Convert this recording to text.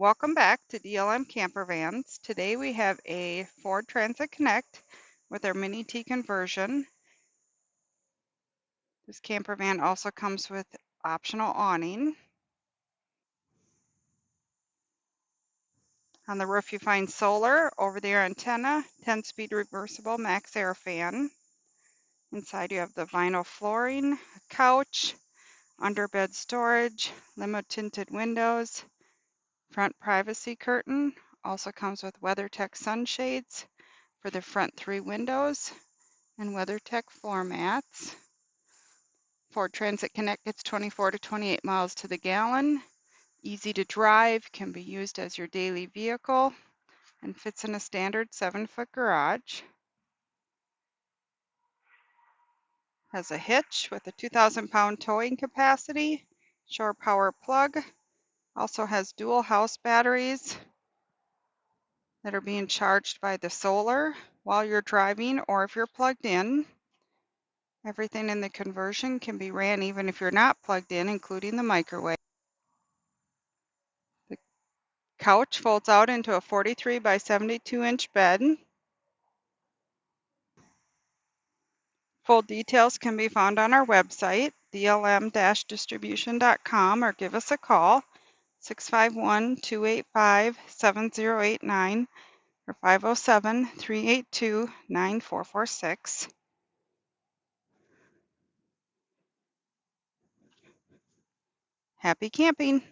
Welcome back to DLM Campervans. Today we have a Ford Transit Connect with our Mini T conversion. This campervan also comes with optional awning. On the roof you find solar, over-the-air antenna, 10-speed reversible max air fan. Inside you have the vinyl flooring, couch, underbed storage, limo tinted windows, front privacy curtain. Also comes with WeatherTech sunshades for the front 3 windows and WeatherTech floor mats. Ford Transit Connect gets 24 to 28 miles to the gallon. Easy to drive, can be used as your daily vehicle, and fits in a standard 7-foot garage. Has a hitch with a 2,000-pound towing capacity, shore power plug. Also has dual house batteries that are being charged by the solar while you're driving or if you're plugged in. Everything in the conversion can be ran even if you're not plugged in, including the microwave. The couch folds out into a 43 by 72 inch bed. Full details can be found on our website, dlm-distribution.com, or give us a call, 651-285-7089 or 507-382-9446. Happy camping!